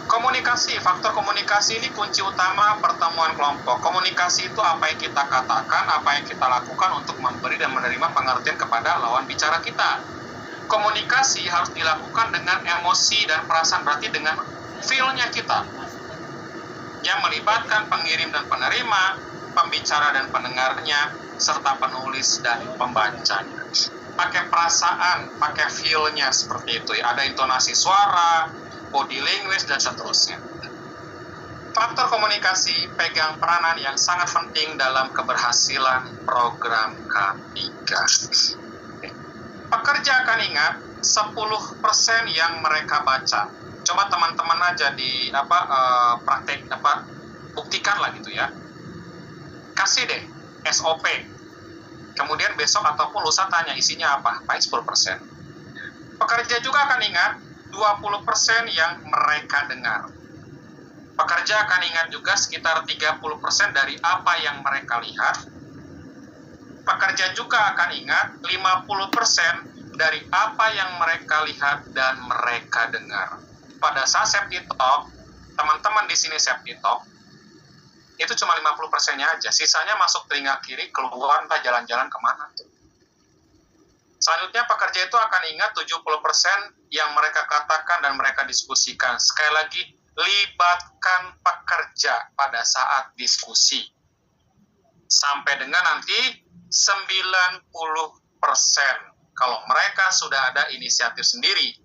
Komunikasi, faktor komunikasi ini kunci utama pertemuan kelompok. Komunikasi itu apa yang kita katakan, apa yang kita lakukan untuk memberi dan menerima pengertian kepada lawan bicara kita. komunikasi harus dilakukan dengan emosi dan perasaan, berarti dengan feel-nya kita, yang melibatkan pengirim dan penerima, pembicara dan pendengarnya, serta penulis dan pembacanya. Pakai perasaan, pakai feel-nya seperti itu ya. Ada intonasi suara, body language, dan seterusnya. Faktor komunikasi pegang peranan yang sangat penting dalam keberhasilan program K3. Pekerja akan ingat 10% yang mereka baca. Coba teman-teman aja di praktek buktikan lah gitu ya. Kasih deh SOP. Kemudian besok ataupun lusa tanya isinya apa, paling 10%. Pekerja juga akan ingat 20% yang mereka dengar. Pekerja akan ingat juga sekitar 30% dari apa yang mereka lihat. Pekerja juga akan ingat 50% dari apa yang mereka lihat dan mereka dengar. Pada saat safety talk, teman-teman di sini safety talk, itu cuma 50%-nya aja. Sisanya masuk telinga kiri, keluar entah jalan-jalan kemana tuh. Selanjutnya pekerja itu akan ingat 70% yang mereka katakan dan mereka diskusikan. Sekali lagi, libatkan pekerja pada saat diskusi. Sampai dengan nanti 90%. Kalau mereka sudah ada inisiatif sendiri.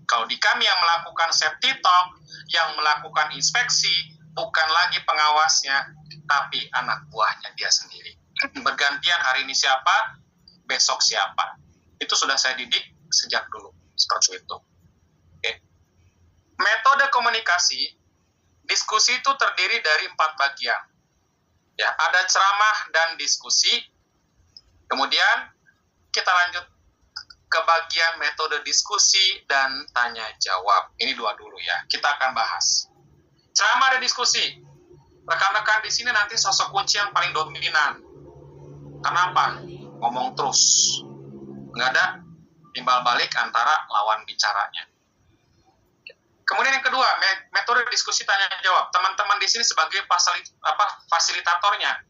Kalau di kami yang melakukan safety talk, yang melakukan inspeksi, bukan lagi pengawasnya, tapi anak buahnya dia sendiri. Bergantian hari ini siapa, besok siapa. Itu sudah saya didik sejak dulu. Seperti itu. Metode komunikasi, diskusi itu terdiri dari 4 bagian. Ya, ada ceramah dan diskusi. Kemudian kita lanjut ke bagian metode diskusi dan tanya jawab. Ini 2 dulu ya. Kita akan bahas. Ceramah dan diskusi. Rekan-rekan di sini nanti sosok kunci yang paling dominan. Kenapa? Ngomong terus. Nggak ada timbal balik antara lawan bicaranya. Kemudian yang kedua, metode diskusi tanya jawab. Teman-teman di sini sebagai fasilitatornya.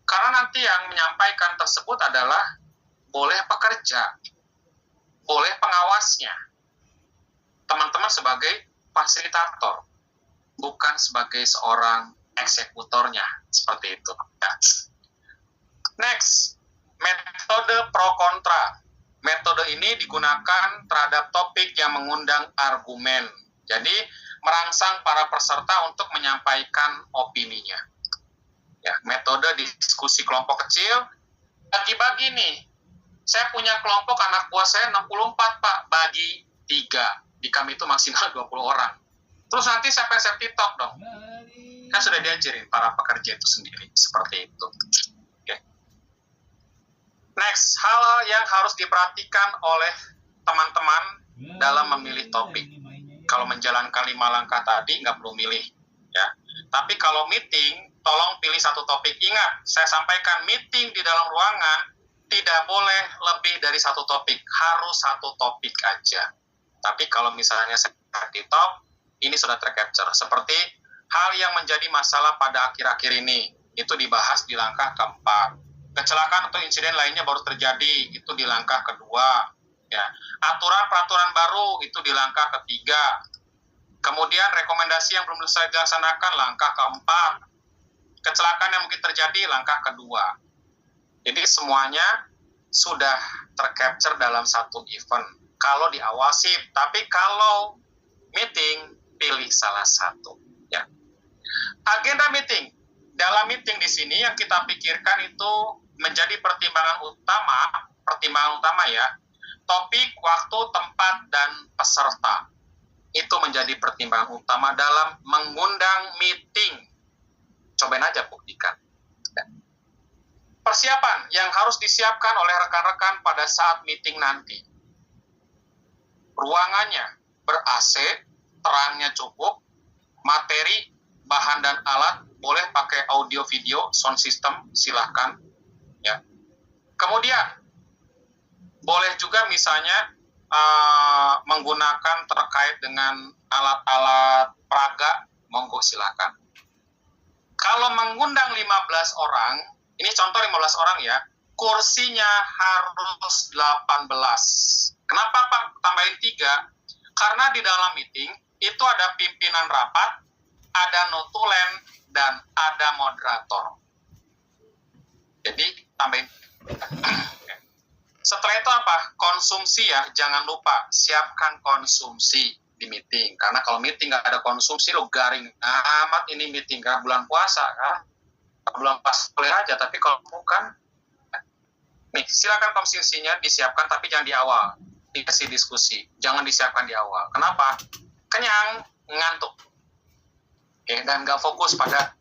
Karena nanti yang menyampaikan tersebut adalah boleh pekerja, boleh pengawasnya. Teman-teman sebagai fasilitator, bukan sebagai seorang eksekutornya. Seperti itu. Ya. Next, metode pro kontra. Metode ini digunakan terhadap topik yang mengundang argumen. Jadi, merangsang para peserta untuk menyampaikan opininya. Ya, metode diskusi kelompok kecil, bagi-bagi nih. Saya punya kelompok anak buah saya 64, Pak. Bagi 3. Di kami itu maksimal 20 orang. Terus nanti siapa yang safety talk dong? Kan sudah diajarin para pekerja itu sendiri. Seperti itu. Okay. Next, hal yang harus diperhatikan oleh teman-teman dalam memilih topik. Kalau menjalankan 5 langkah tadi, nggak perlu milih. Ya. Tapi kalau meeting, tolong pilih satu topik. Ingat, saya sampaikan meeting di dalam ruangan, tidak boleh lebih dari satu topik. Harus satu topik aja. Tapi kalau misalnya safety talk, ini sudah tercapture. Seperti hal yang menjadi masalah pada akhir-akhir ini. Itu dibahas di langkah keempat. Kecelakaan atau insiden lainnya baru terjadi. Itu di langkah kedua. Ya, aturan-peraturan baru itu di langkah ketiga. Kemudian rekomendasi yang belum selesai dilaksanakan langkah keempat. Kecelakaan yang mungkin terjadi langkah kedua. Jadi semuanya sudah tercapture dalam satu event. Kalau diawasi, tapi kalau meeting pilih salah satu. Ya. Agenda meeting. Dalam meeting di sini yang kita pikirkan itu menjadi pertimbangan utama ya. Topik, waktu, tempat, dan peserta. Itu menjadi pertimbangan utama dalam mengundang meeting. Cobain aja buktikan. Persiapan yang harus disiapkan oleh rekan-rekan pada saat meeting nanti. Ruangannya ber-AC, terangnya cukup, materi, bahan, dan alat, boleh pakai audio, video, sound system, silahkan. Ya. Kemudian, boleh juga misalnya menggunakan terkait dengan alat-alat peraga, monggo silakan. Kalau mengundang 15 orang, ini contoh 15 orang ya, kursinya harus 18. Kenapa Pak tambahin 3? Karena di dalam meeting itu ada pimpinan rapat, ada notulen, dan ada moderator. Jadi tambahin. Setelah itu apa? Konsumsi ya, jangan lupa siapkan konsumsi di meeting. Karena kalau meeting nggak ada konsumsi, lo garing amat ini meeting. Karena bulan puasa kan, bulan puasa boleh aja, tapi kalau bukan, nih silakan konsumsinya disiapkan, tapi jangan di awal. Dikasih diskusi, jangan disiapkan di awal. Kenapa? Kenyang, ngantuk. Oke, dan nggak fokus pada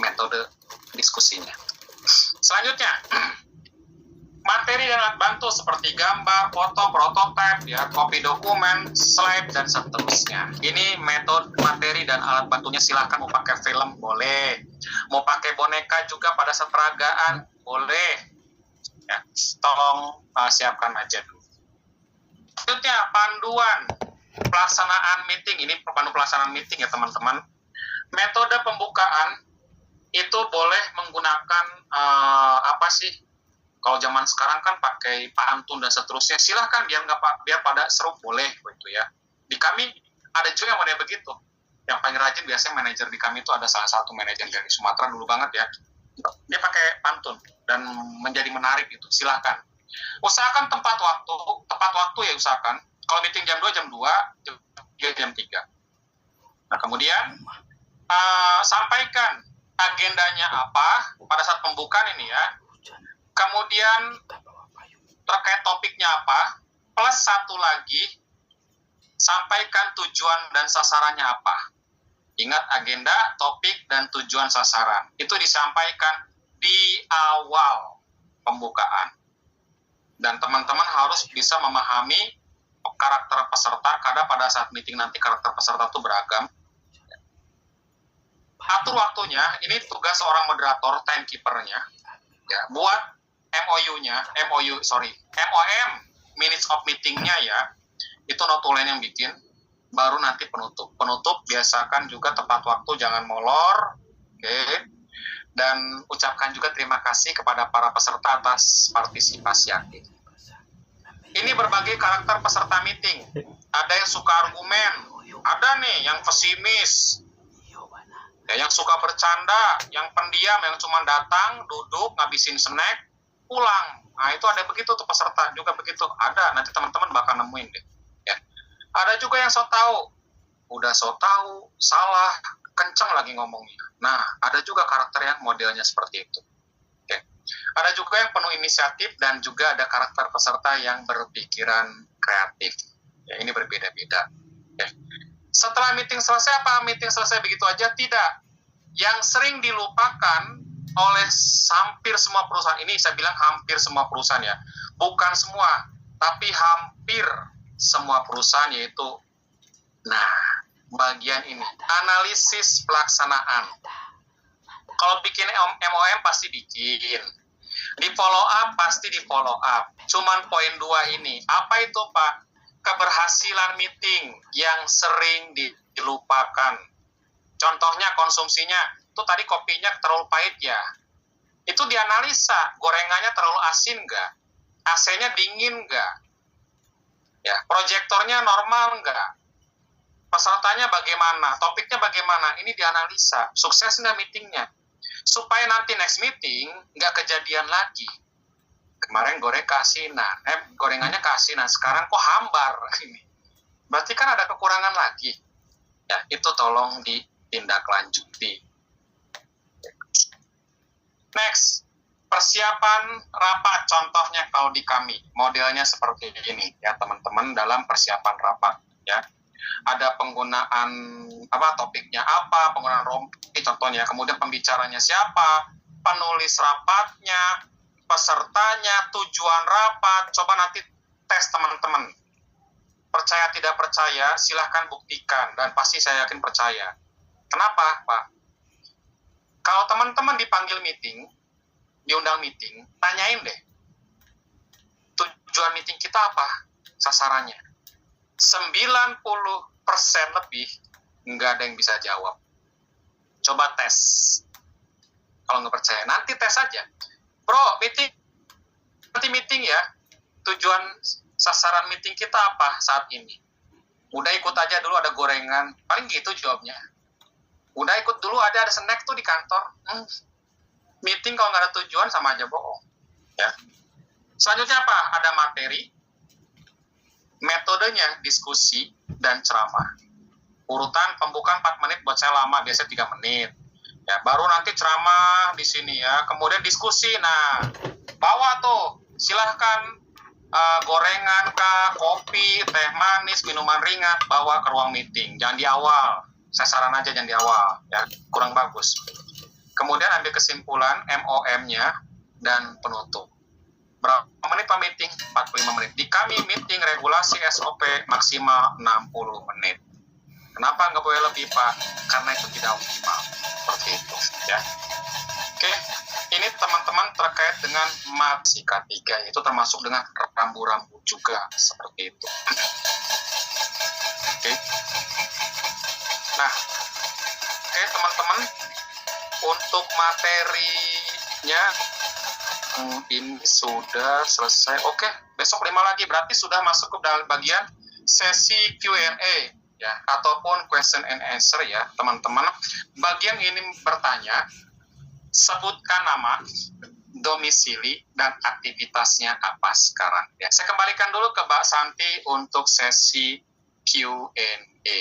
metode diskusinya. Selanjutnya, materi dan alat bantu seperti gambar, foto, prototipe, ya, copy dokumen, slide, dan seterusnya. Ini metode materi dan alat bantunya. Silahkan mau pakai film, boleh. Mau pakai boneka juga pada saat peragaan, boleh. Ya, tolong siapkan aja dulu. Selanjutnya, panduan pelaksanaan meeting. Ini pandu pelaksanaan meeting ya teman-teman. Metode pembukaan itu boleh menggunakan apa sih? Kalau zaman sekarang kan pakai pantun dan seterusnya. Silahkan biar pada seru, boleh gitu ya. Di kami ada juga yang model begitu. Yang paling rajin biasanya manajer di kami itu ada salah satu manajer dari Sumatera dulu banget ya. Dia pakai pantun dan menjadi menarik gitu. Silahkan. Usahakan tepat waktu ya usahakan. Kalau meeting jam 2, jam 2, jam 3. Nah kemudian sampaikan agendanya apa pada saat pembukaan ini ya. Kemudian terkait topiknya apa, plus satu lagi, sampaikan tujuan dan sasarannya apa. Ingat agenda, topik, dan tujuan sasaran. Itu disampaikan di awal pembukaan. Dan teman-teman harus bisa memahami karakter peserta, karena pada saat meeting nanti karakter peserta itu beragam. Atur waktunya, ini tugas seorang moderator, timekeeper-nya. Ya, buat MOM, minutes of meeting-nya ya, itu notulen yang bikin, baru nanti penutup. Penutup biasakan juga tepat waktu, jangan molor, oke. Dan ucapkan juga terima kasih kepada para peserta atas partisipasi aktif. Ini berbagai karakter peserta meeting. Ada yang suka argumen, ada nih yang pesimis, ya, yang suka bercanda, yang pendiam, yang cuma datang, duduk, ngabisin snack, pulang. Nah itu ada begitu tuh peserta juga begitu. Ada, nanti teman-teman bakal nemuin deh. Ya. Ada juga yang so tahu, udah so tahu, salah, kenceng lagi ngomongnya. Nah ada juga karakter yang modelnya seperti itu. Oke. Ada juga yang penuh inisiatif dan juga ada karakter peserta yang berpikiran kreatif. Ya, ini berbeda-beda. Oke. Setelah meeting selesai, apa meeting selesai begitu aja? Tidak. Yang sering dilupakan oleh hampir semua perusahaan, ini saya bilang hampir semua perusahaan ya, bukan semua, tapi hampir semua perusahaan, yaitu bagian ini, analisis pelaksanaan. Kalau bikin MOM pasti bikin, di follow up pasti di follow up. Cuman poin 2 ini, apa itu Pak? Keberhasilan meeting yang sering dilupakan. Contohnya konsumsinya, itu tadi kopinya terlalu pahit ya. Itu dianalisa, gorengannya terlalu asin nggak? AC-nya dingin nggak? Ya, proyektornya normal nggak? Pesertanya bagaimana? Topiknya bagaimana? Ini dianalisa. Sukses nggak meetingnya? Supaya nanti next meeting nggak kejadian lagi. Kemarin gorengannya keasinan, sekarang kok hambar ini. Berarti kan ada kekurangan lagi. Ya, itu tolong ditindaklanjuti. Next, persiapan rapat. Contohnya kalau di kami, modelnya seperti ini ya teman-teman, dalam persiapan rapat ya. Ada penggunaan topiknya apa, penggunaan rompi contohnya, kemudian pembicaranya siapa, penulis rapatnya, pesertanya, tujuan rapat. Coba nanti tes teman-teman. Percaya tidak percaya, silahkan buktikan, dan pasti saya yakin percaya. Kenapa, Pak? Kalau teman-teman dipanggil meeting, diundang meeting, tanyain deh, tujuan meeting kita apa? Sasarannya. 90% lebih nggak ada yang bisa jawab. Coba tes. Kalau nggak percaya, nanti tes aja. Bro, nanti meeting ya, tujuan sasaran meeting kita apa saat ini? Udah ikut aja dulu, ada gorengan, paling gitu jawabnya. Udah ikut dulu, ada snack tuh di kantor. Meeting kalau nggak ada tujuan sama aja bohong. Ya. Selanjutnya apa? Ada materi, metodenya diskusi dan ceramah. Urutan pembukaan 4 menit, buat saya lama, biasanya 3 menit. Ya, baru nanti ceramah di sini ya, kemudian diskusi. Nah, bawa tuh, silahkan gorengan kah, kopi, teh manis, minuman ringan, bawa ke ruang meeting. Jangan di awal. Saya saran aja jangan di awal, ya, kurang bagus. Kemudian ambil kesimpulan, MOM-nya, dan penutup. Berapa menit Pak meeting? 45 menit. Di kami meeting regulasi SOP maksimal 60 menit. Kenapa nggak boleh lebih Pak? Karena itu tidak optimal. Seperti itu, ya. Oke, ini teman-teman terkait dengan materi K3, itu termasuk dengan rambu-rambu juga, seperti itu. Oke. Nah, oke teman-teman, untuk materinya ini sudah selesai. Oke, besok 5 lagi, berarti sudah masuk ke dalam bagian sesi Q&A ya, ataupun question and answer ya, teman-teman. Bagian ini bertanya, sebutkan nama, domisili, dan aktivitasnya apa sekarang. Ya, saya kembalikan dulu ke Mbak Santi untuk sesi Q&A.